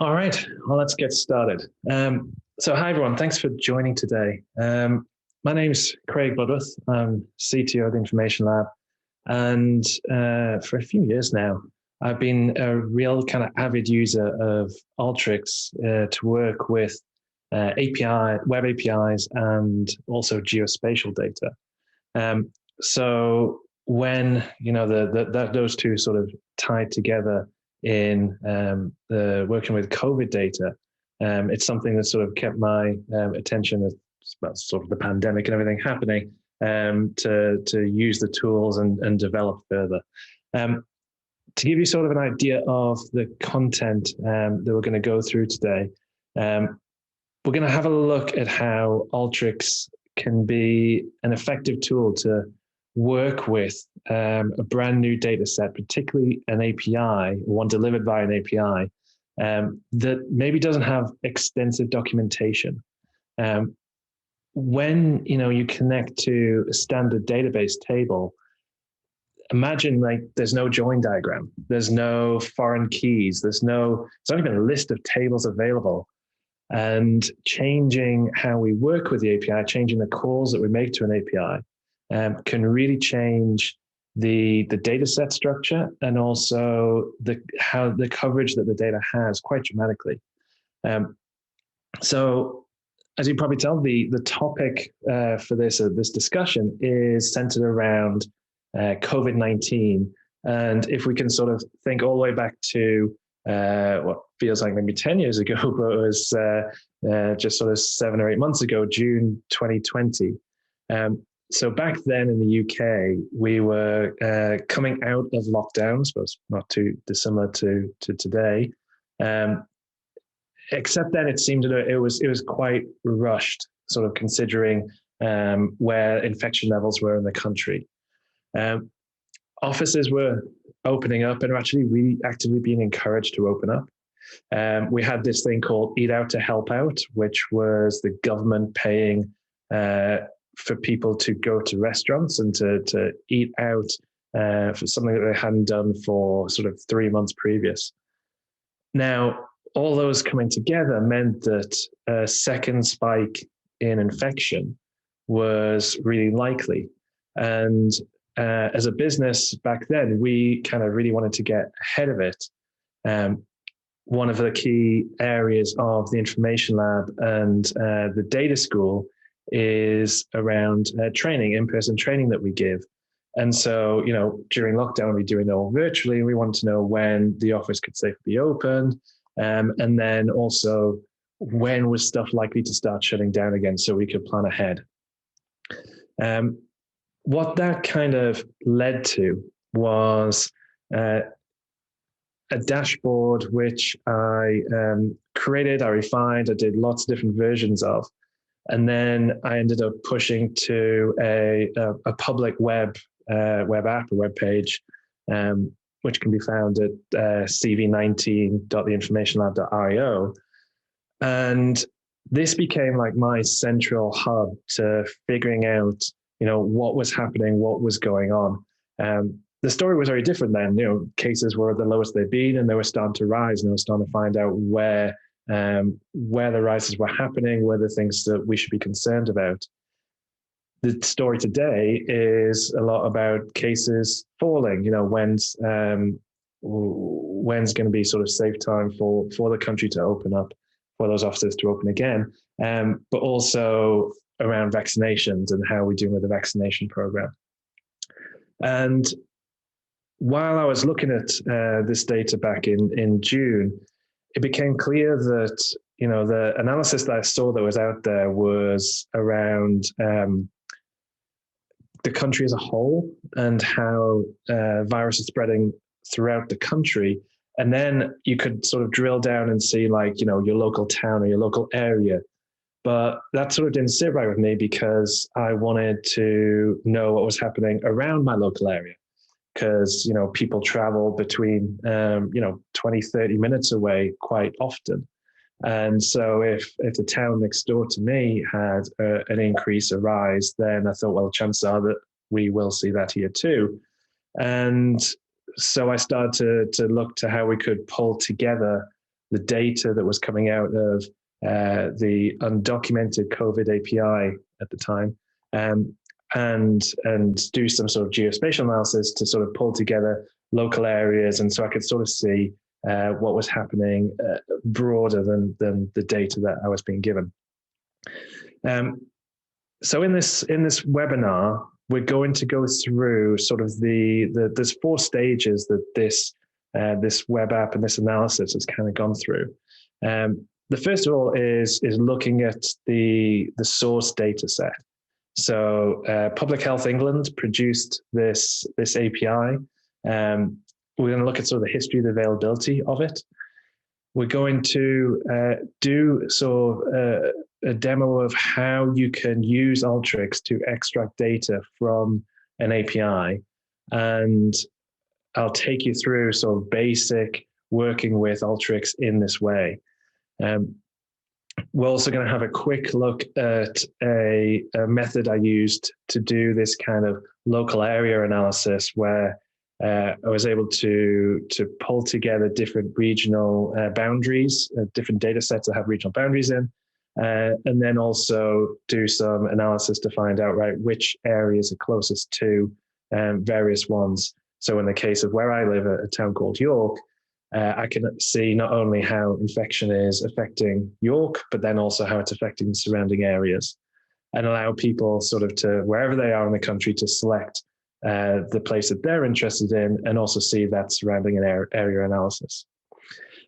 All right, well, let's get started. Hi everyone, thanks for joining today. My name's Craig Bloodworth. I'm CTO of the Information Lab, and for a few years now, I've been a real kind of avid user of Alteryx to work with web APIs, and also geospatial data. So when those two sort of tied together in the working with COVID data, it's something that sort of kept my attention as well, sort of the pandemic and everything happening, to use the tools and develop further. To give you sort of an idea of the content that we're going to go through today, we're going to have a look at how Alteryx can be an effective tool to work with a brand new data set, particularly an API, one delivered by an API, that maybe doesn't have extensive documentation. When you connect to a standard database table, imagine like there's no join diagram, there's no foreign keys, there's not even a list of tables available. And changing how we work with the API, changing the calls that we make to an API, can really change the data set structure and also how the coverage that the data has quite dramatically. So as you probably tell, the topic for this discussion is centered around COVID-19. And if we can sort of think all the way back to what feels like maybe 10 years ago, but it was just sort of 7 or 8 months ago, June 2020. So back then in the UK, we were coming out of lockdown, I suppose not too dissimilar to today. Except then it seemed it was quite rushed, sort of considering where infection levels were in the country. Offices were opening up and were actually really actively being encouraged to open up. We had this thing called Eat Out to Help Out, which was the government paying for people to go to restaurants and to eat out for something that they hadn't done for sort of 3 months previous. Now, all those coming together meant that a second spike in infection was really likely. And as a business back then, we kind of really wanted to get ahead of it. One of the key areas of the Information Lab and the data school is around training, in-person training that we give. And so, during lockdown, we're doing it all virtually. We wanted to know when the office could safely be opened. And then also, when was stuff likely to start shutting down again so we could plan ahead. What that kind of led to was a dashboard which I created, I refined, I did lots of different versions of. And then I ended up pushing to a public web app, a web page, which can be found at cv19.theinformationlab.io. And this became like my central hub to figuring out, what was happening, what was going on. The story was very different then. Cases were at the lowest they'd been, and they were starting to rise, and they were starting to find out where the rises were happening, were the things that we should be concerned about. The story today is a lot about cases falling. When's going to be sort of safe time for the country to open up, for those offices to open again, but also around vaccinations and how we're doing with the vaccination program. And while I was looking at this data back in June, it became clear that the analysis that I saw that was out there was around the country as a whole and how virus is spreading throughout the country. And then you could sort of drill down and see your local town or your local area. But that sort of didn't sit right with me because I wanted to know what was happening around my local area. Because, people travel between, 20, 30 minutes away quite often. And so if the town next door to me had an increase, a rise, then I thought, well, chances are that we will see that here too. And so I started to look to how we could pull together the data that was coming out of the undocumented COVID API at the time, and do some sort of geospatial analysis to sort of pull together local areas, and so I could sort of see what was happening broader than the data that I was being given. So in this webinar, we're going to go through sort of there's 4 stages that this web app and this analysis has kind of gone through. The first of all is looking at the source data set. So Public Health England produced this API. We're going to look at sort of the history of the availability of it. We're going to do sort of a demo of how you can use Alteryx to extract data from an API. And I'll take you through sort of basic working with Alteryx in this way. We're also going to have a quick look at a method I used to do this kind of local area analysis, where I was able to pull together different regional boundaries, different data sets that have regional boundaries in, and then also do some analysis to find out, right, which areas are closest to various ones. So in the case of where I live, a town called York, I can see not only how infection is affecting York, but then also how it's affecting the surrounding areas, and allow people sort of to, wherever they are in the country, to select the place that they're interested in, and also see that surrounding an area analysis.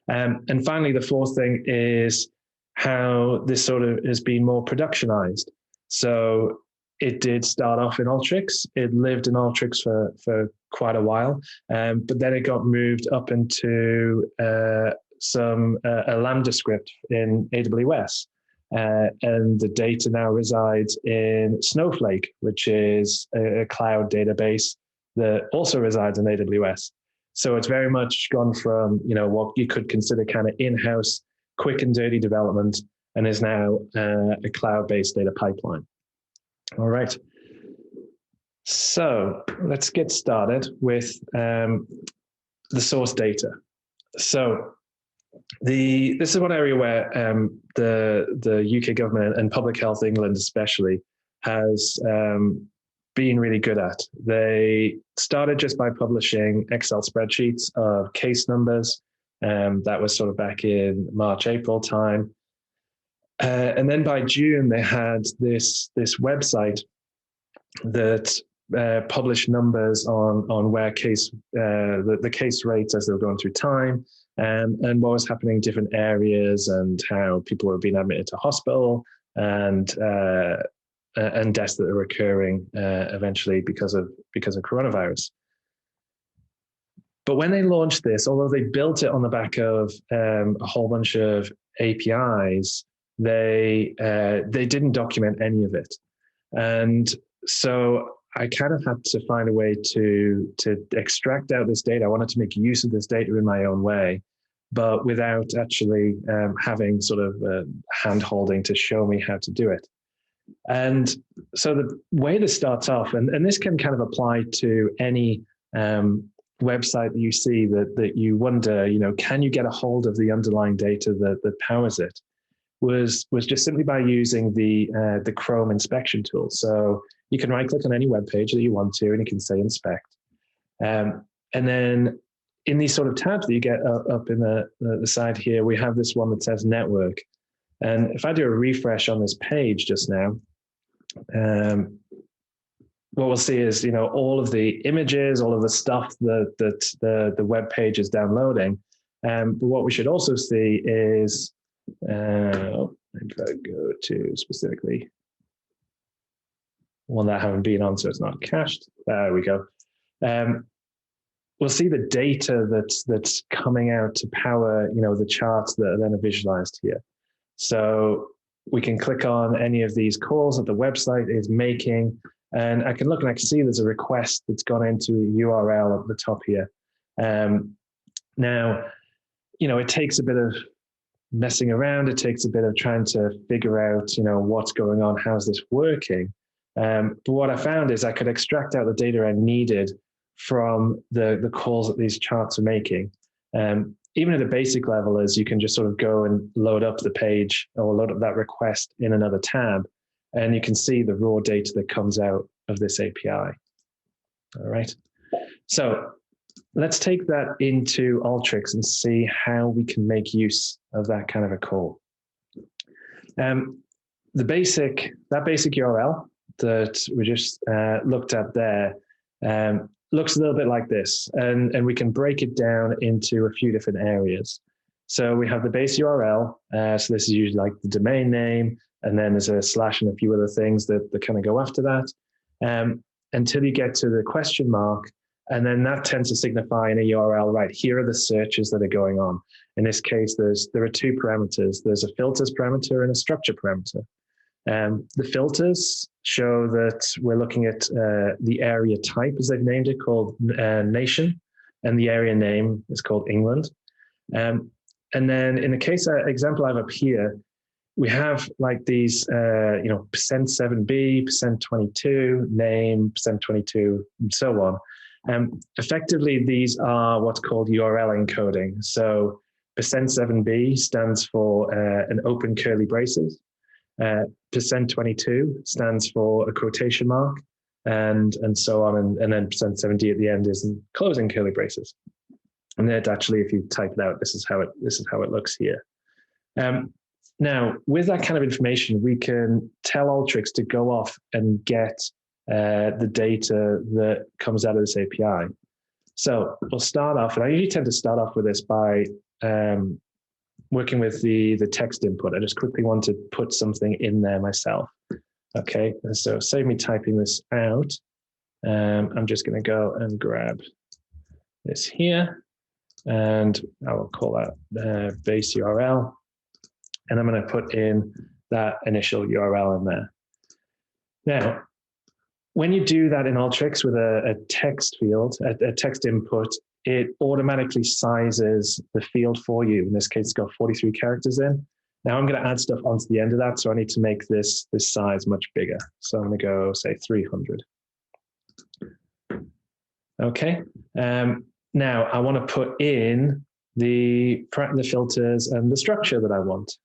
And finally, the 4th thing is how this sort of has been more productionized. So it did start off in Alteryx. It lived in Alteryx for quite a while, but then it got moved up into a Lambda script in AWS. And the data now resides in Snowflake, which is a cloud database that also resides in AWS. So it's very much gone from, what you could consider kind of in-house, quick and dirty development, and is now a cloud-based data pipeline. All right. So let's get started with the source data. So this is one area where the UK government and Public Health England especially has been really good at. They started just by publishing Excel spreadsheets of case numbers. That was sort of back in March, April time. And then by June, they had this website that published numbers on where the case rates as they were going through time, and what was happening in different areas, and how people were being admitted to hospital, and deaths that are occurring eventually because of coronavirus. But when they launched this, although they built it on the back of a whole bunch of APIs, they didn't document any of it. And so I kind of had to find a way to extract out this data. I wanted to make use of this data in my own way, but without actually having sort of hand-holding to show me how to do it. And so the way this starts off, and this can kind of apply to any website that you see that you wonder, can you get a hold of the underlying data that powers it, was just simply by using the Chrome inspection tool. So you can right-click on any web page that you want to, and you can say inspect. And then in these sort of tabs that you get up in the side here, we have this one that says network. And if I do a refresh on this page just now, what we'll see is, all of the images, all of the stuff that the web page is downloading. But what we should also see is, if I go to specifically one that I haven't been on, so it's not cached. There we go. We'll see the data that's coming out to power, the charts that then are visualized here. So we can click on any of these calls that the website is making, and I can look and I can see there's a request that's gone into a URL at the top here. Now, it takes a bit of messing around. It takes a bit of trying to figure out, what's going on, how's this working. But what I found is I could extract out the data I needed from the calls that these charts are making. even at a basic level is you can just sort of go and load up the page or load up that request in another tab, and you can see the raw data that comes out of this API. All right. So let's take that into Alteryx and see how we can make use of that kind of a call. That basic URL that we just looked at there looks a little bit like this, and we can break it down into a few different areas. So we have the base URL. So this is usually like the domain name, and then there's a slash and a few other things that kind of go after that, until you get to the question mark. And then that tends to signify in a URL, right, here are the searches that are going on. In this case, there are two parameters. There's a filters parameter and a structure parameter. The filters show that we're looking at the area type, as they've named it, called nation, and the area name is called England. And then in the case example I have up here, we have like these, %7b, %22, name, %22, and so on. Effectively, these are what's called URL encoding. So %7b stands for an open curly braces. %22 stands for a quotation mark, and so on, and then %7d at the end is closing curly braces. And then actually, if you type it out, this is how it looks here. Now, with that kind of information, we can tell Alteryx to go off and get the data that comes out of this API. So we'll start off, and I usually tend to start off with this by working with the text input. I just quickly want to put something in there myself. Okay, and so save me typing this out. I'm just going to go and grab this here, and I will call that base URL, and I'm going to put in that initial URL in there. Now, when you do that in Alteryx with a text field, a text input, it automatically sizes the field for you. In this case, it's got 43 characters in. Now I'm going to add stuff onto the end of that, so I need to make this size much bigger. So I'm going to go, say, 300. Okay. Now I want to put in the filters and the structure that I want.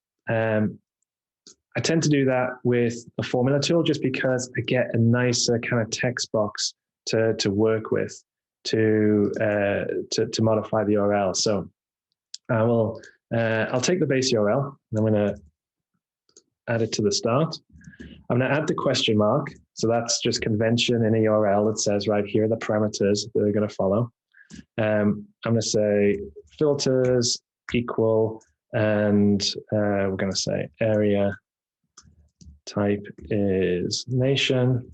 I tend to do that with a formula tool just because I get a nicer kind of text box to work with to modify the URL. So I'll take the base URL and I'm going to add it to the start. I'm going to add the question mark. So that's just convention in a URL that says, right, here are the parameters that are going to follow. I'm going to say filters equal, and we're going to say area type is nation,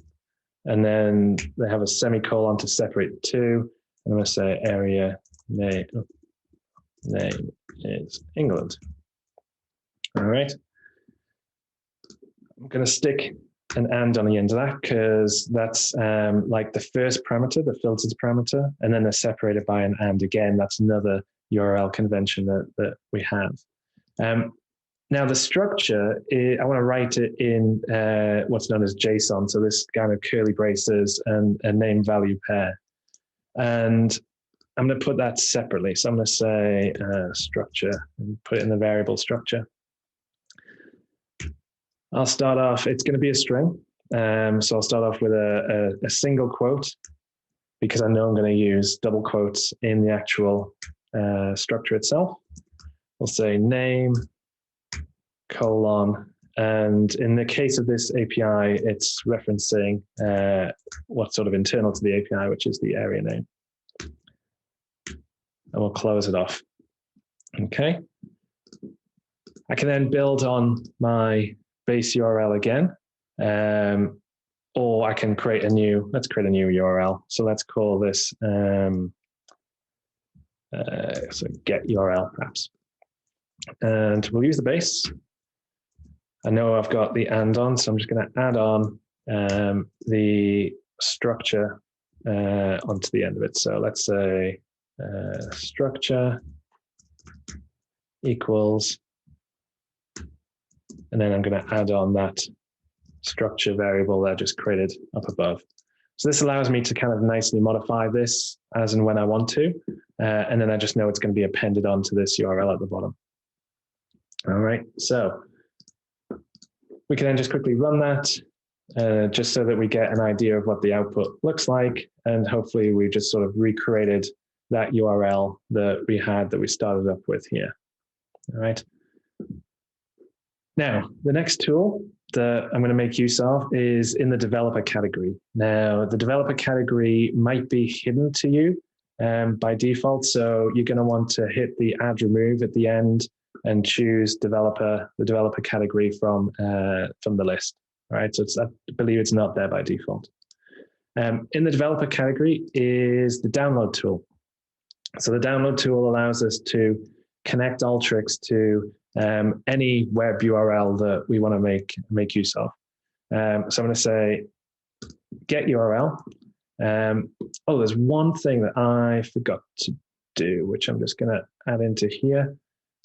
and then they have a semicolon to separate the two. I'm going to say area name is England. All right. I'm going to stick an and on the end of that because that's like the first parameter, the filters parameter, and then they're separated by an and. Again, that's another URL convention that we have. Now the structure, I want to write it in what's known as JSON, so this kind of curly braces and a name value pair. And I'm going to put that separately. So I'm going to say structure and put it in the variable structure. I'll start off, it's going to be a string. So I'll start off with a single quote because I know I'm going to use double quotes in the actual structure itself. We'll say name, colon, and in the case of this API, it's referencing what's sort of internal to the API, which is the area name. And we'll close it off. Okay. I can then build on my base URL again, or I can create let's create a new URL. So let's call this so get URL perhaps. And we'll use the base. I know I've got the and on, so I'm just going to add on the structure onto the end of it. So let's say structure equals, and then I'm going to add on that structure variable that I just created up above. So this allows me to kind of nicely modify this as and when I want to. And then I just know it's going to be appended onto this URL at the bottom. All right, so we can then just quickly run that just so that we get an idea of what the output looks like. And hopefully we just sort of recreated that URL that we started up with here. All right. Now, the next tool that I'm going to make use of is in the developer category. Now, the developer category might be hidden to you by default. So you're going to want to hit the add remove at the end and choose the developer category from the list. All right, so I believe it's not there by default. In the developer category is the download tool. So the download tool allows us to connect Alteryx to any web URL that we want to make use of. So I'm going to say get URL. Oh, there's one thing that I forgot to do, which I'm just going to add into here.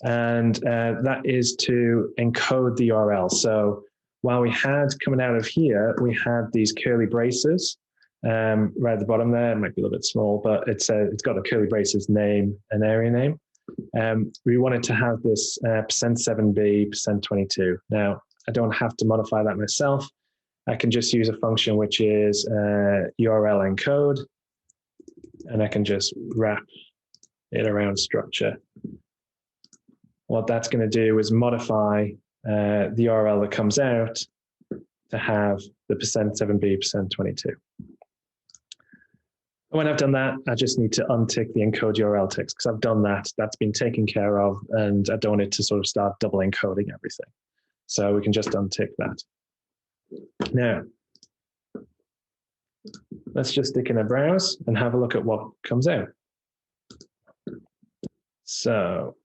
And that is to encode the URL. So while we had coming out of here, we had these curly braces right at the bottom there. It might be a little bit small, but it's got a curly braces name and area name. We wanted to have this %7b, %22. Now, I don't have to modify that myself. I can just use a function which is URL encode, and I can just wrap it around structure. What that's going to do is modify the URL that comes out to have the %7b, %22. When I've done that, I just need to untick the encode URL ticks because I've done that. That's been taken care of, and I don't want it to sort of start double encoding everything. So we can just untick that. Now, let's just stick in a browse and have a look at what comes out. So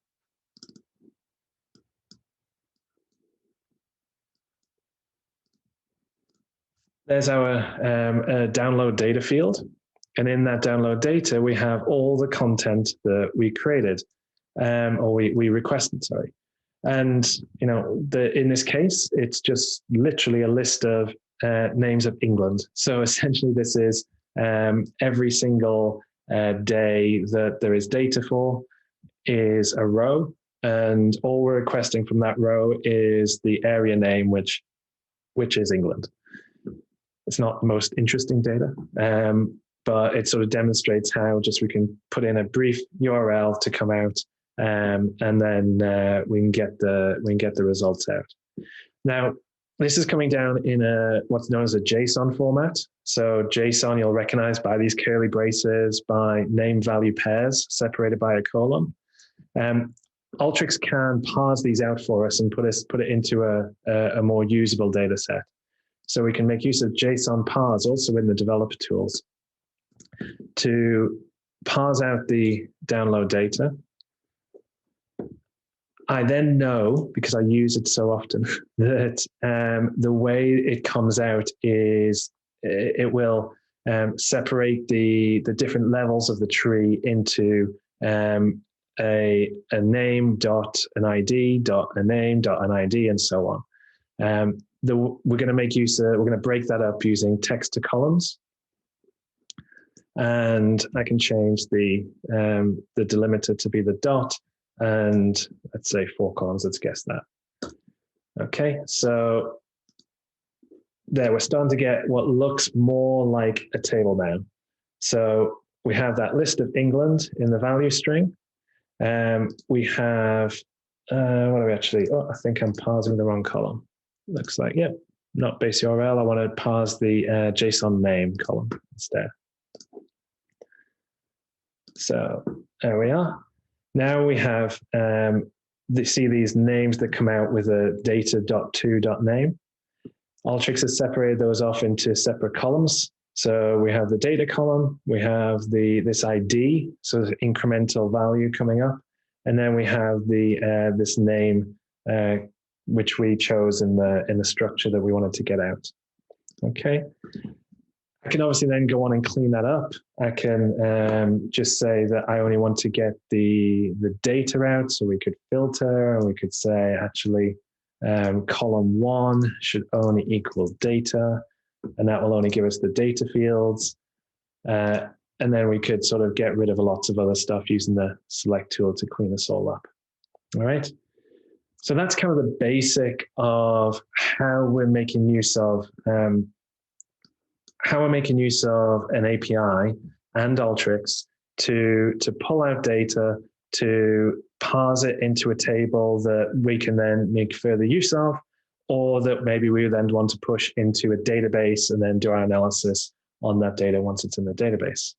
there's our download data field. And in that download data, we have all the content that we created, or we requested, sorry. And, you know, in this case, it's just literally a list of names of England. So essentially this is every single day that there is data for is a row. And all we're requesting from that row is the area name, which is England. It's not the most interesting data. But it sort of demonstrates how just we can put in a brief URL to come out, and then we can get the results out. Now, this is coming down in what's known as a JSON format. So JSON you'll recognize by these curly braces, by name value pairs separated by a colon. Alteryx can parse these out for us and put it into a more usable data set. So we can make use of JSON parse also in the developer tools to parse out the download data. I then know, because I use it so often, that the way it comes out is it will separate the different levels of the tree into a name dot an ID dot a name dot an ID and so on. We're going to make use of, we're going to break that up using text to columns. And I can change the delimiter to be the dot, and let's say 4 columns. Let's guess that. Okay, so there we're starting to get what looks more like a table now. So we have that list of England in the value string. We have what are we actually? Oh, I think I'm parsing the wrong column. Looks like not base URL. I want to parse the JSON name column instead. So there we are. Now we have, see these names that come out with a data.to.name. Alteryx has separated those off into separate columns. So we have the data column, we have this ID, so there's incremental value coming up, and then we have this name, which we chose in the structure that we wanted to get out. Okay. I can obviously then go on and clean that up. I can just say that I only want to get the data out, so we could filter, and we could say actually column 1 should only equal data, and that will only give us the data fields. And then we could sort of get rid of lots of other stuff using the select tool to clean us all up. All right. So that's kind of the basic of how we're making use of an API and Alteryx to pull out data, to parse it into a table that we can then make further use of, or that maybe we then want to push into a database and then do our analysis on that data once it's in the database.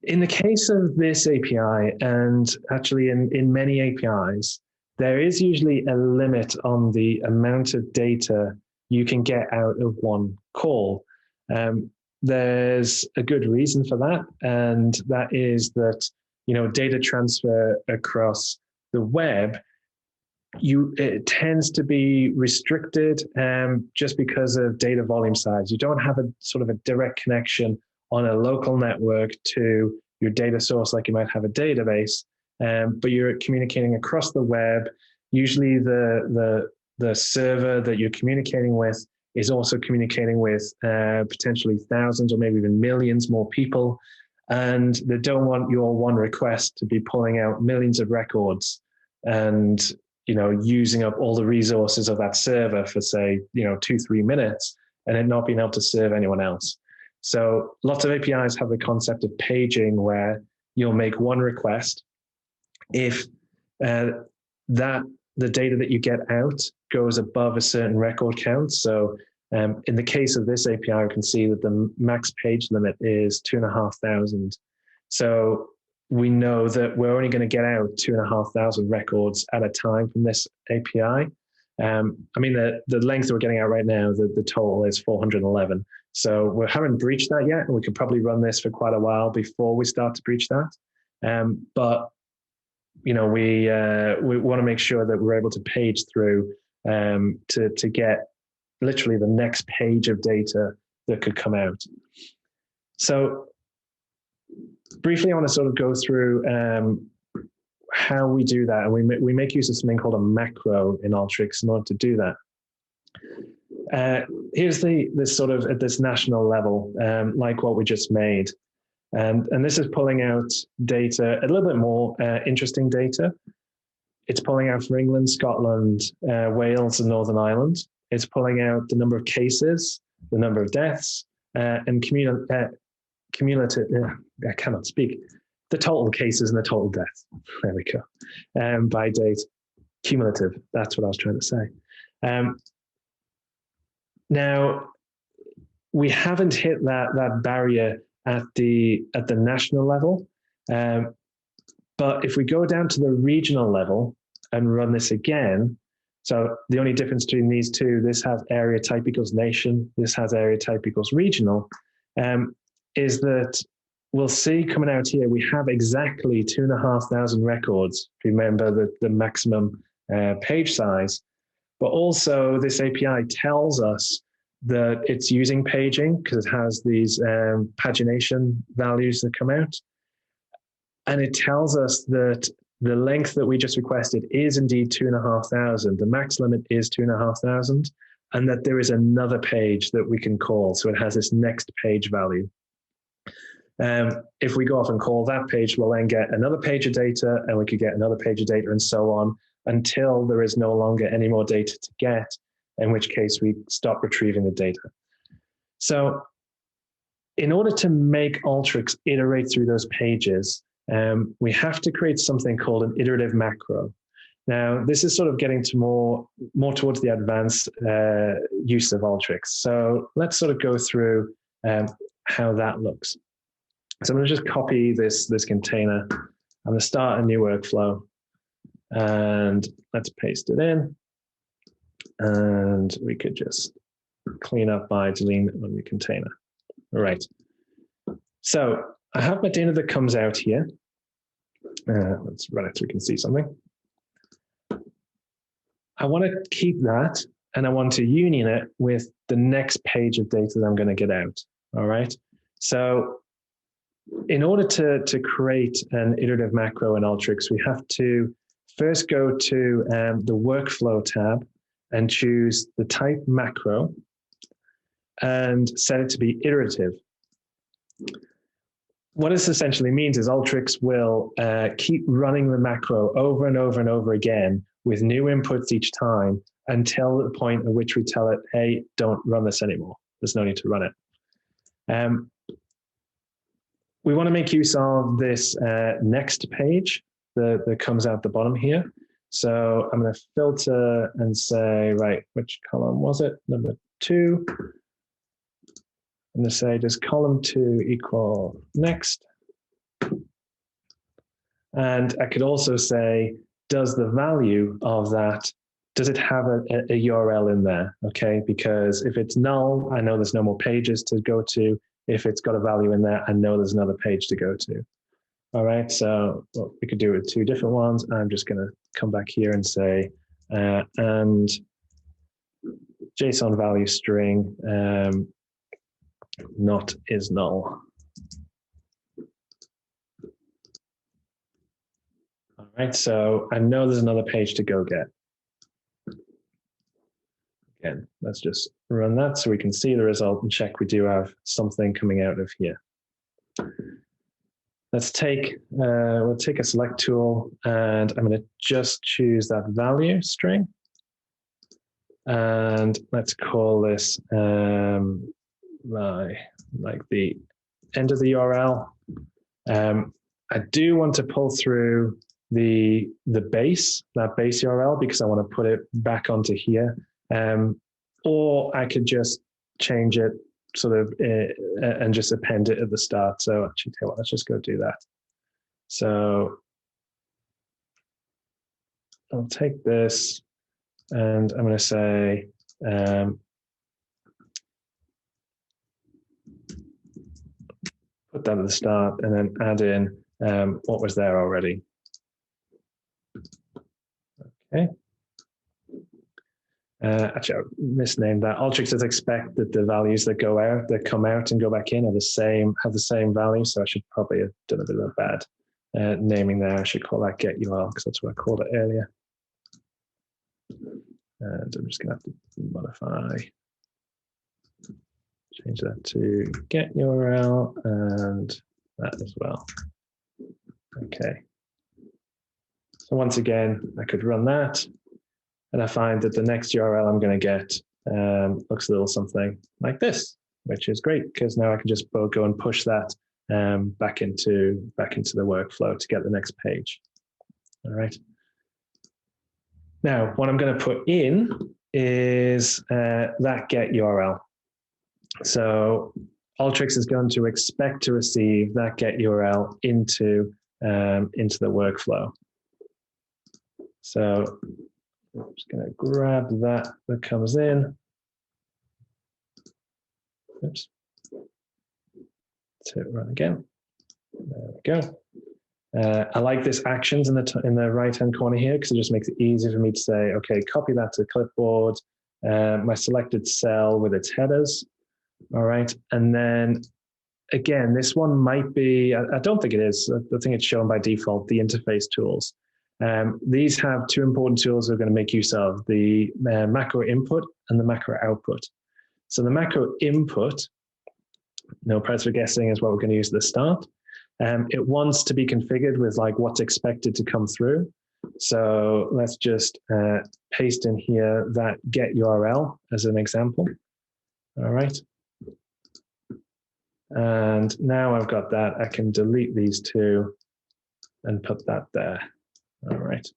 In the case of this API, and actually in many APIs, there is usually a limit on the amount of data you can get out of one call. There's a good reason for that, and that is that, you know, data transfer across the web, it tends to be restricted just because of data volume size. You don't have a sort of a direct connection on a local network to your data source like you might have a database, but you're communicating across the web. Usually the server that you're communicating with is also communicating with potentially thousands or maybe even millions more people, and they don't want your one request to be pulling out millions of records and, you know, using up all the resources of that server for, say, you know, 2-3 minutes and it not being able to serve anyone else. So lots of APIs have the concept of paging, where you'll make one request. If the data that you get out goes above a certain record count. So in the case of this API, you can see that the max page limit is 2,500. So we know that we're only going to get out 2,500 records at a time from this API. I mean, the length that we're getting out right now, the total is 411. So we haven't breached that yet, and we could probably run this for quite a while before we start to breach that. But you know, we want to make sure that we're able to page through to get literally the next page of data that could come out. So briefly, I want to sort of go through how we do that. And we make use of something called a macro in Alteryx in order to do that. Here's this sort of at this national level, like what we just made. And this is pulling out data, a little bit more interesting data. It's pulling out for England, Scotland, Wales, and Northern Ireland. It's pulling out the number of cases, the number of deaths, and cumulative, I cannot speak, the total cases and the total deaths. There we go. By date, cumulative, that's what I was trying to say. Now, we haven't hit that barrier at the national level, but if we go down to the regional level and run this again, so the only difference between these two, this has area type equals nation, this has area type equals regional, is that we'll see coming out here, we have exactly 2,500 records. Remember the maximum page size, but also this API tells us that it's using paging because it has these pagination values that come out. And it tells us that the length that we just requested is indeed 2,500. The max limit is 2,500, and that there is another page that we can call. So it has this next page value. If we go off and call that page, we'll then get another page of data, and we could get another page of data, and so on, until there is no longer any more data to get, in which case we stop retrieving the data. So in order to make Alteryx iterate through those pages, we have to create something called an iterative macro. Now, this is sort of getting to more towards the advanced use of Alteryx. So let's sort of go through how that looks. So I'm going to just copy this container. I'm going to start a new workflow, and let's paste it in. And we could just clean up by deleting on the container. All right. So I have my data that comes out here. Let's run it so we can see something. I want to keep that, and I want to union it with the next page of data that I'm going to get out. All right. So in order to create an iterative macro in Alteryx, we have to first go to the workflow tab and choose the type macro and set it to be iterative. What this essentially means is Alteryx will keep running the macro over and over and over again with new inputs each time until the point at which we tell it, hey, don't run this anymore. There's no need to run it. We want to make use of this next page that comes out the bottom here. So I'm going to filter and say, right, which column was it? Number 2. I'm going to say, does column 2 equal next? And I could also say, does the value of that, does it have a URL in there? Okay, because if it's null, I know there's no more pages to go to. If it's got a value in there, I know there's another page to go to. All right, so we could do it with 2 different ones. I'm just going to come back here and say, and JSON value string, not is null. All right, so I know there's another page to go get. Again, let's just run that so we can see the result and check we do have something coming out of here. Let's take, we'll take a select tool and I'm going to just choose that value string. And let's call this like the end of the URL. I do want to pull through the base, that base URL, because I want to put it back onto here. Or I could just change it sort of and just append it at the start. So actually, tell you what, let's just go do that. So I'll take this and I'm going to say, put that at the start and then add in what was there already. Okay. Actually, I misnamed that. Ultrix does expect that the values that go out, that come out and go back in, are the same, have the same value. So I should probably have done a bit of a bad naming there. I should call that get URL because that's what I called it earlier. And I'm just going to have to modify, change that to get URL and that as well. Okay. So once again, I could run that. And I find that the next URL I'm going to get looks a little something like this, which is great because now I can just go and push that back into the workflow to get the next page. All right. Now, what I'm going to put in is that get URL. So Alteryx is going to expect to receive that get URL into the workflow. So I'm just going to grab that comes in. Oops. To run again. There we go. I like this actions in the right-hand corner here because it just makes it easy for me to say, okay, copy that to the clipboard, my selected cell with its headers. All right. And then again, this one might be, I don't think it is. I think it's shown by default, the interface tools. These have 2 important tools we're going to make use of, the macro input and the macro output. So the macro input, no price for guessing, is what we're going to use at the start. It wants to be configured with like what's expected to come through. So let's just paste in here that get URL as an example. All right. And now I've got that, I can delete these 2 and put that there. All right.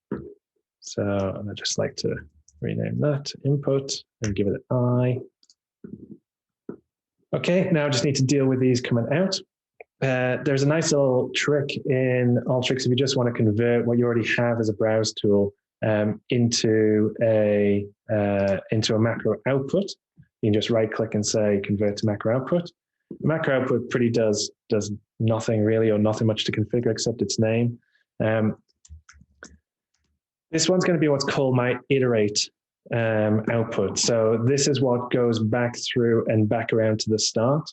So I'd just like to rename that input and give it an I. Okay, now I just need to deal with these coming out. There's a nice little trick in Alteryx if you just want to convert what you already have as a browse tool into a macro output. You can just right click and say convert to macro output. Macro output pretty does nothing really, or nothing much to configure except its name. This one's going to be what's called my iterate output. So this is what goes back through and back around to the start.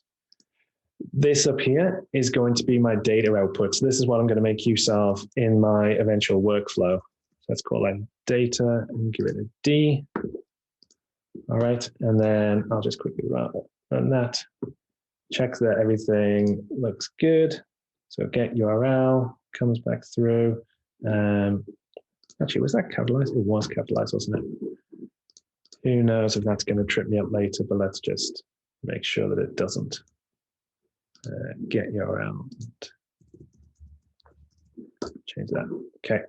This up here is going to be my data output. So this is what I'm going to make use of in my eventual workflow. So let's call that data and give it a D. All right, and then I'll just quickly run that, check that everything looks good. So get URL comes back through. Actually, was that capitalized? It was capitalized, wasn't it? Who knows if that's going to trip me up later, but let's just make sure that it doesn't. Get URL. Change that. Okay.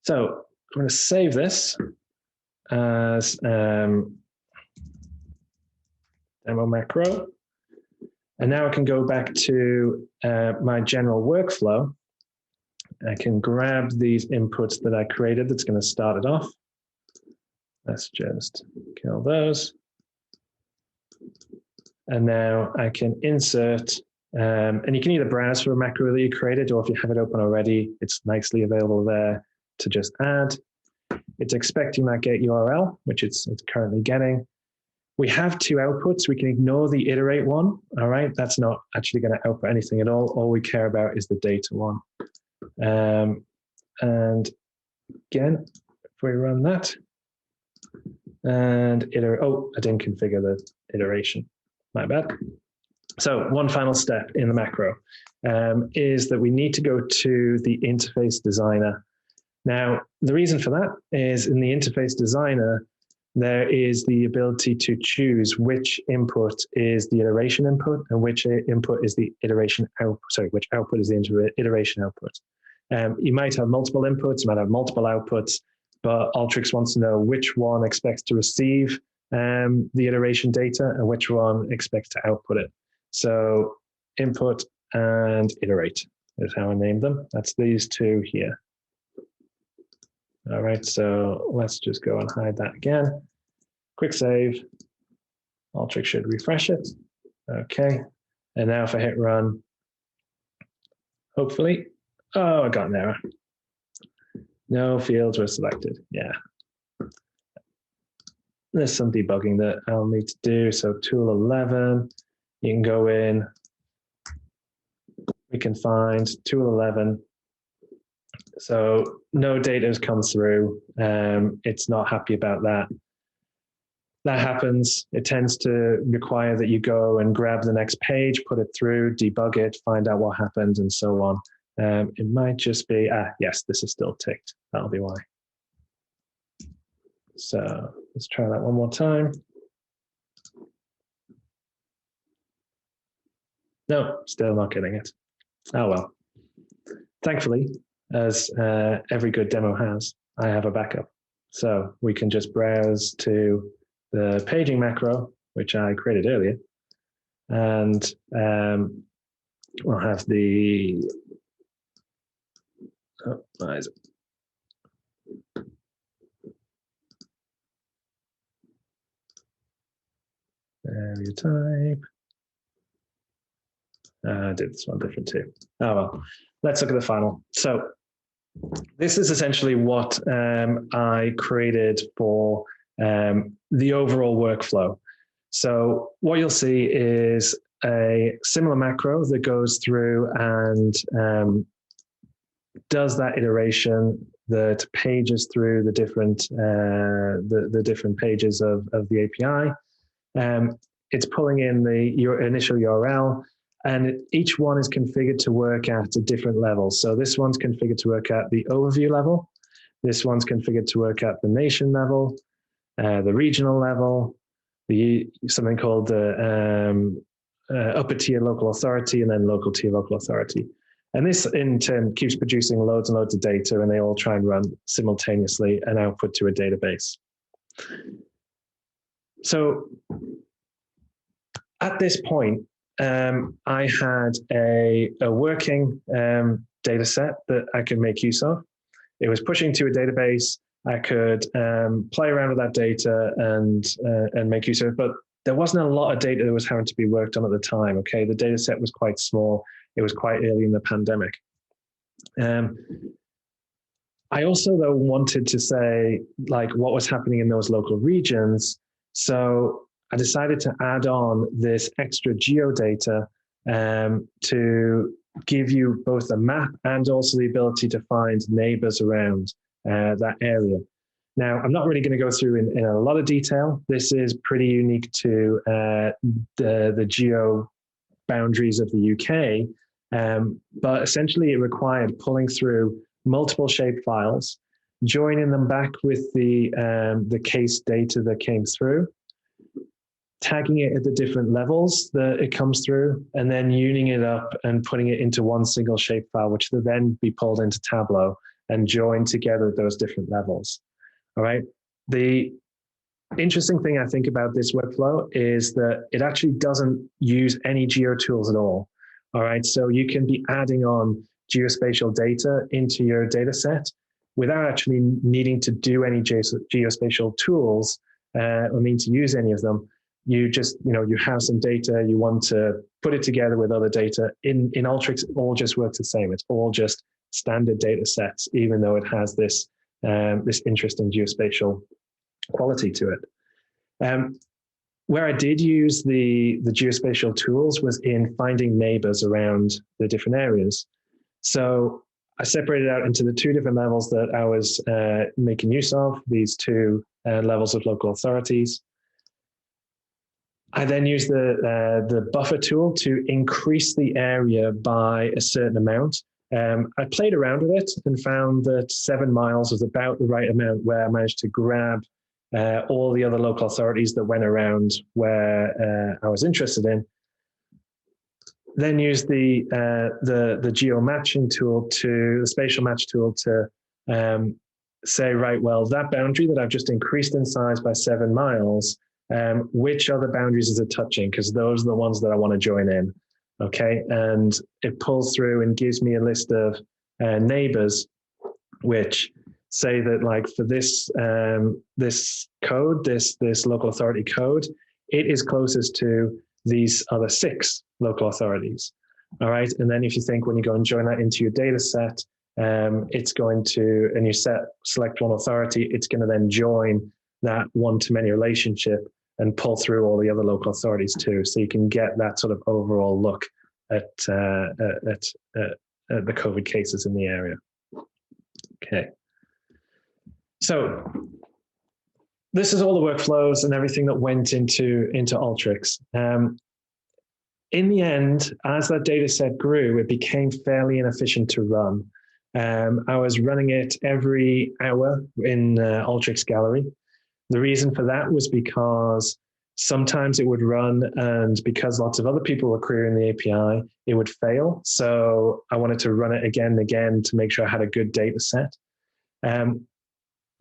So I'm going to save this as demo macro. And now I can go back to my general workflow. I can grab these inputs that I created that's going to start it off. Let's just kill those. And now I can insert, and you can either browse for a macro that you created, or if you have it open already, it's nicely available there to just add. It's expecting that get URL, which it's currently getting. We have two outputs. We can ignore the iterate one. All right, that's not actually going to output anything at all. All we care about is the data one. And again, if we run that, and iterate, oh, I didn't configure the iteration. My bad. So one final step in the macro is that we need to go to the interface designer. Now, the reason for that is in the interface designer, there is the ability to choose which input is the iteration input and which input is the iteration output. Sorry, which output is the iteration output. You might have multiple inputs, you might have multiple outputs, but Alteryx wants to know which one expects to receive the iteration data and which one expects to output it. So input and iterate is how I named them. That's these two here. All right, so let's just go and hide that again. Quick save. Alteryx should refresh it. Okay, and now if I hit run, hopefully, oh, I got an error. No fields were selected. Yeah. There's some debugging that I'll need to do. So tool 11, you can go in. We can find tool 11. So no data has come through. It's not happy about that. That happens. It tends to require that you go and grab the next page, put it through, debug it, find out what happened, and so on. It might just be, yes, this is still ticked. That'll be why. So let's try that one more time. No, still not getting it. Oh well. Thankfully, as every good demo has, I have a backup. So we can just browse to the paging macro, which I created earlier, and we'll have the, oh, why is it? Area type. I did this one different too. Oh well, let's look at the final. So this is essentially what I created for the overall workflow. So what you'll see is a similar macro that goes through and does that iteration that pages through the different the different pages of the API. It's pulling in your initial URL, and each one is configured to work at a different level. So this one's configured to work at the overview level. This one's configured to work at the nation level, the regional level, something called the upper tier local authority, and then local tier local authority. And this in turn keeps producing loads and loads of data, and they all try and run simultaneously and output to a database. So at this point, I had a working data set that I could make use of. It was pushing to a database. I could play around with that data and make use of it, but there wasn't a lot of data that was having to be worked on at the time. Okay, the data set was quite small. It was quite early in the pandemic. I also, though, wanted to say like what was happening in those local regions. So I decided to add on this extra geo-data to give you both a map and also the ability to find neighbours around that area. Now, I'm not really going to go through in a lot of detail. This is pretty unique to the geo boundaries of the UK, but essentially it required pulling through multiple shape files, joining them back with the case data that came through, tagging it at the different levels that it comes through, and then uniting it up and putting it into one single shapefile, which will then be pulled into Tableau and joined together at those different levels. All right. The interesting thing I think about this workflow is that it actually doesn't use any geo tools at all. All right. So you can be adding on geospatial data into your data set without actually needing to do any geospatial tools or need to use any of them. You just, you have some data, you want to put it together with other data. In Alteryx, it all just works the same. It's all just standard data sets, even though it has this interesting geospatial quality to it. Where I did use the geospatial tools was in finding neighbours around the different areas. So I separated out into the two different levels that I was making use of, these two levels of local authorities. I then used the buffer tool to increase the area by a certain amount. I played around with it and found that 7 miles was about the right amount where I managed to grab all the other local authorities that went around where I was interested in. Then used the geo matching tool the spatial match tool to say, right, well, that boundary that I've just increased in size by 7 miles, which other boundaries is it touching? Because those are the ones that I want to join in. Okay, and it pulls through and gives me a list of neighbors, which say that, like, for this this code, this local authority code, it is closest to these other 6 local authorities. All right, and then if you think when you go and join that into your data set, it's going to, and you select one authority, it's going to then join that one-to-many relationship and pull through all the other local authorities too. So you can get that sort of overall look at the COVID cases in the area. Okay. So this is all the workflows and everything that went into Alteryx. In the end, as that data set grew, it became fairly inefficient to run. I was running it every hour in Alteryx Gallery. The reason for that was because sometimes it would run, and because lots of other people were querying the API, it would fail. So I wanted to run it again and again to make sure I had a good data set.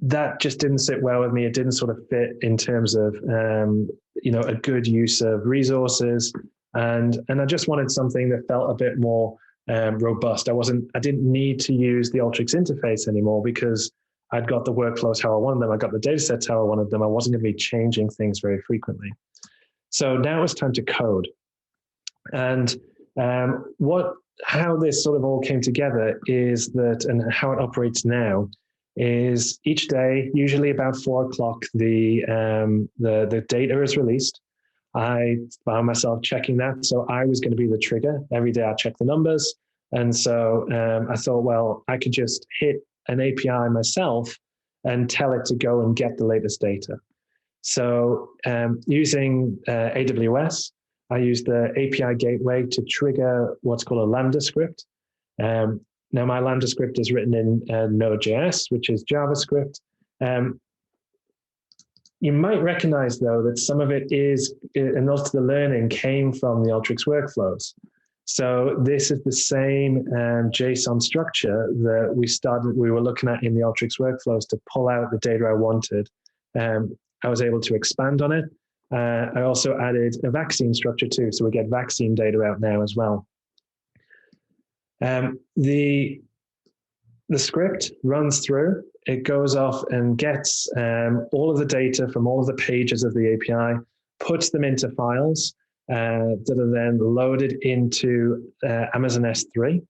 That just didn't sit well with me. It didn't sort of fit in terms of a good use of resources, and I just wanted something that felt a bit more robust. I didn't need to use the Alteryx interface anymore because I'd got the workflows how I wanted them. I got the data sets how I wanted them. I wasn't going to be changing things very frequently. So now it was time to code. And how this sort of all came together is that, and how it operates now, is each day, usually about 4 o'clock, the data is released. I found myself checking that. So I was going to be the trigger. Every day I check the numbers. And so I thought, well, I could just hit an API myself and tell it to go and get the latest data. So using AWS, I used the API gateway to trigger what's called a Lambda script. Now my Lambda script is written in Node.js, which is JavaScript. You might recognize, though, that some of it is, and most of the learning came from the Alteryx workflows. So this is the same JSON structure that we were looking at in the Alteryx workflows to pull out the data I wanted. I was able to expand on it. I also added a vaccine structure too, so we get vaccine data out now as well. The script runs through, it goes off and gets all of the data from all of the pages of the API, puts them into files that are then loaded into Amazon S3.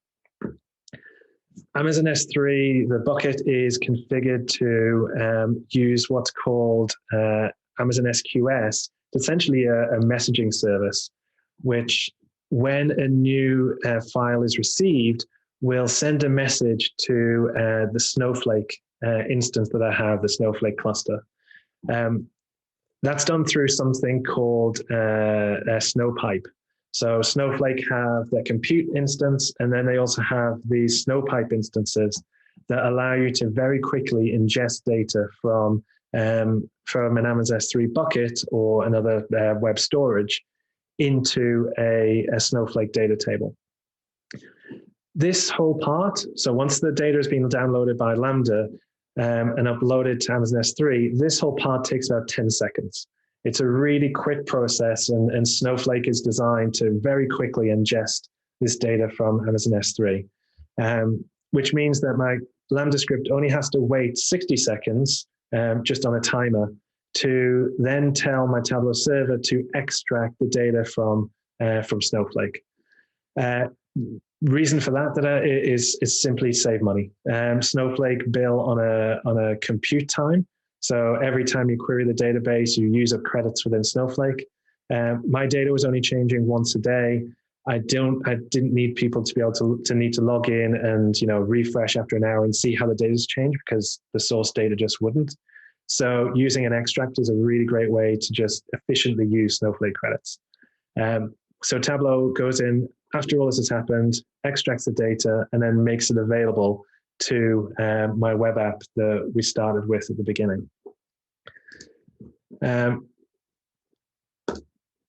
Amazon S3, the bucket is configured to use what's called Amazon SQS, essentially a messaging service, which when a new file is received, will send a message to the Snowflake instance that I have, the Snowflake cluster. That's done through something called a Snowpipe. So Snowflake have their compute instance, and then they also have these Snowpipe instances that allow you to very quickly ingest data from an Amazon S3 bucket or another web storage into a Snowflake data table. This whole part, so once the data has been downloaded by Lambda and uploaded to Amazon S3, this whole part takes about 10 seconds. It's a really quick process, and Snowflake is designed to very quickly ingest this data from Amazon S3, which means that my Lambda script only has to wait 60 seconds just on a timer to then tell my Tableau server to extract the data from Snowflake. Reason for that is simply save money. Snowflake bill on a compute time. So every time you query the database, you use up credits within Snowflake. My data was only changing once a day. I didn't need people to be able to need to log in and refresh after an hour and see how the data's changed, because the source data just wouldn't. So using an extract is a really great way to just efficiently use Snowflake credits. So Tableau goes in after all this has happened, extracts the data, and then makes it available to my web app that we started with at the beginning.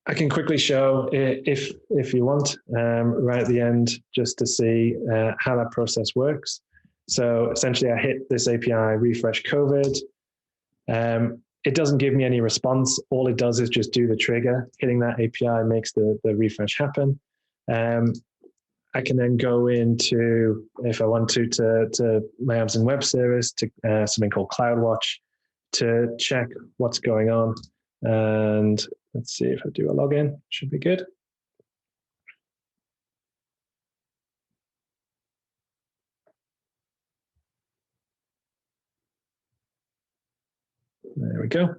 I can quickly show, if you want, right at the end, just to see how that process works. So essentially, I hit this API, refresh COVID. It doesn't give me any response. All it does is just do the trigger. Hitting that API makes the refresh happen. I can then go into, if I want to my Amazon Web Service, to something called CloudWatch to check what's going on. And let's see if I do a login, should be good. There we go.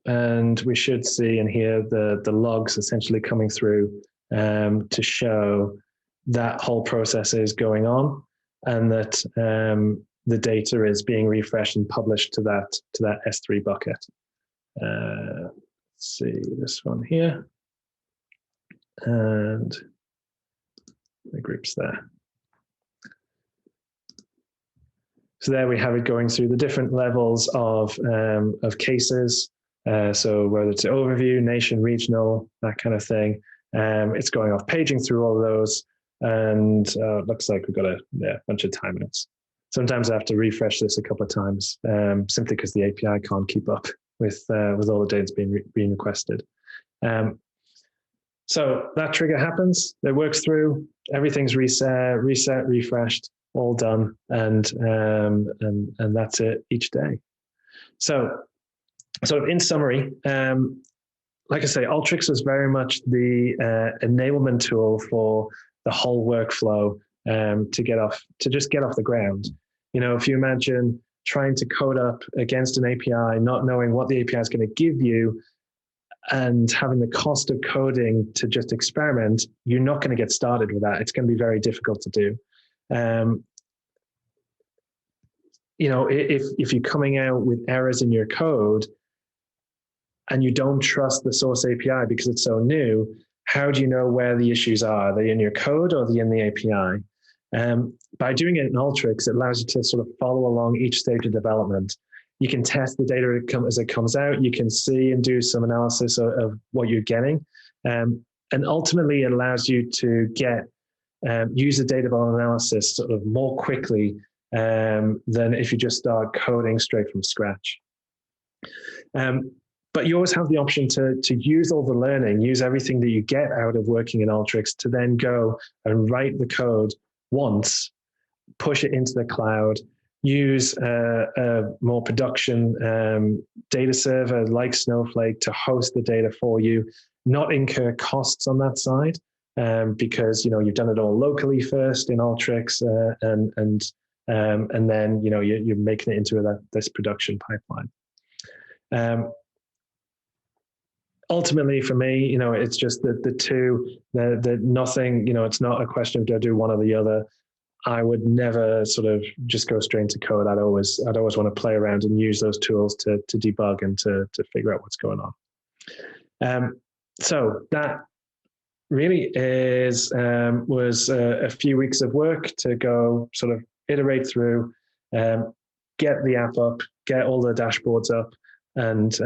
And we should see and hear the logs essentially coming through to show that whole process is going on, and that the data is being refreshed and published to that S3 bucket. Let's see this one here, and the groups there. So there we have it going through the different levels of cases. So whether it's overview, nation, regional, that kind of thing. It's going off paging through all of those, and it looks like we've got a bunch of time minutes. Sometimes I have to refresh this a couple of times, simply because the API can't keep up with all the data being requested. So that trigger happens, it works through, everything's reset, refreshed, all done, and that's it each day. So in summary, like I say, Alteryx is very much the enablement tool for the whole workflow to just get off the ground. If you imagine trying to code up against an API, not knowing what the API is going to give you, and having the cost of coding to just experiment, you're not going to get started with that. It's going to be very difficult to do. If you're coming out with errors in your code, and you don't trust the source API because it's so new, how do you know where the issues are? Are they in your code or are they in the API? By doing it in Alteryx, it allows you to sort of follow along each stage of development. You can test the data as it comes out. You can see and do some analysis of what you're getting. And ultimately, it allows you to use the data analysis sort of more quickly than if you just start coding straight from scratch. But you always have the option to use all the learning, use everything that you get out of working in Alteryx to then go and write the code once, push it into the cloud, use a more production data server like Snowflake to host the data for you, not incur costs on that side, because you've done it all locally first in Alteryx, and then you're making it into this production pipeline. Ultimately, for me, it's just the nothing. It's not a question of do I do one or the other. I would never sort of just go straight into code. I'd always want to play around and use those tools to debug and to figure out what's going on. So that really was a few weeks of work to go sort of iterate through, get the app up, get all the dashboards up, and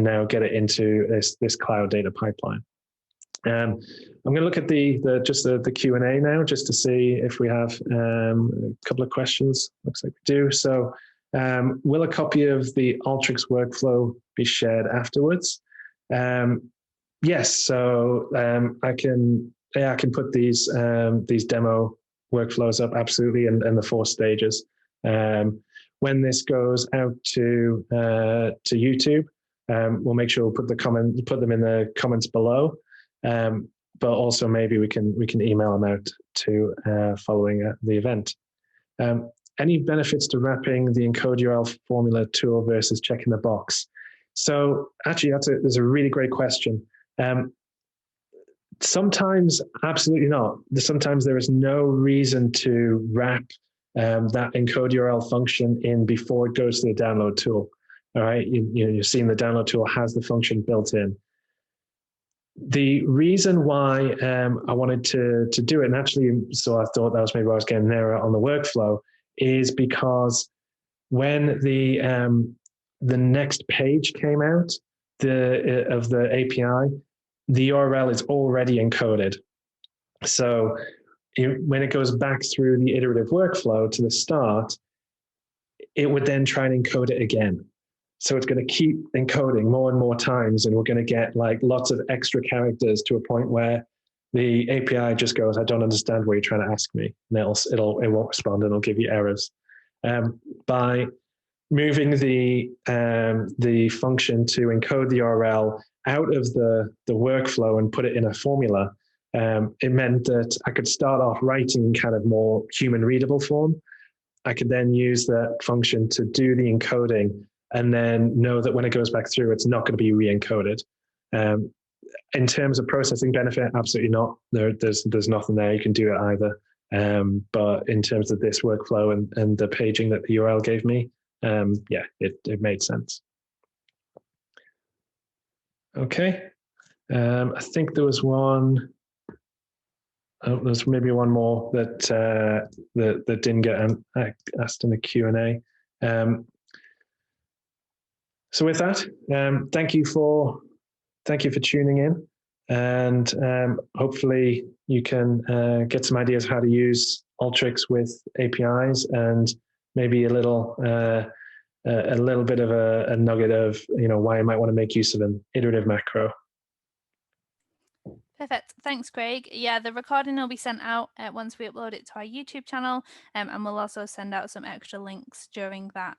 now get it into this cloud data pipeline. I'm going to look at the Q&A now, just to see if we have a couple of questions. Looks like we do. So, will a copy of the Alteryx workflow be shared afterwards? Yes. So I can put these demo workflows up, absolutely, and the 4 stages. When this goes out to YouTube, we'll make sure we'll put them in the comments below. But also maybe we can email them out to following the event. Any benefits to wrapping the encode URL formula tool versus checking the box? So actually, that's a really great question. Sometimes absolutely not. Sometimes there is no reason to wrap that encode URL function in before it goes to the download tool. All right, you're seeing the download tool has the function built in. The reason why I wanted to do it, and actually, so I thought that was maybe why I was getting there on the workflow, is because when the next page came out of the API, the URL is already encoded. So when it goes back through the iterative workflow to the start, it would then try and encode it again. So it's going to keep encoding more and more times, and we're going to get like lots of extra characters to a point where the API just goes, I don't understand what you're trying to ask me. And it won't respond, and it'll give you errors. By moving the function to encode the URL out of the workflow and put it in a formula, it meant that I could start off writing kind of more human readable form. I could then use that function to do the encoding, and then know that when it goes back through, it's not going to be re-encoded. In terms of processing benefit, absolutely not. There's nothing there. You can do it either. But in terms of this workflow and the paging that the URL gave me, yeah, it made sense. Okay. I think there was one. Oh, there's maybe one more that didn't get asked in the Q&A. So with that, thank you for tuning in, and hopefully you can get some ideas how to use Alteryx with APIs, and maybe a little bit of a nugget of why you might want to make use of an iterative macro. Perfect. Thanks, Craig. Yeah, the recording will be sent out once we upload it to our YouTube channel, and we'll also send out some extra links during that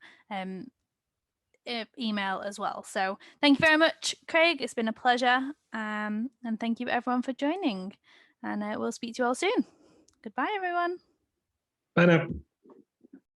email as well. So thank you very much, Craig. It's been a pleasure, and thank you everyone for joining, and we'll speak to you all soon. Goodbye, everyone. Bye now.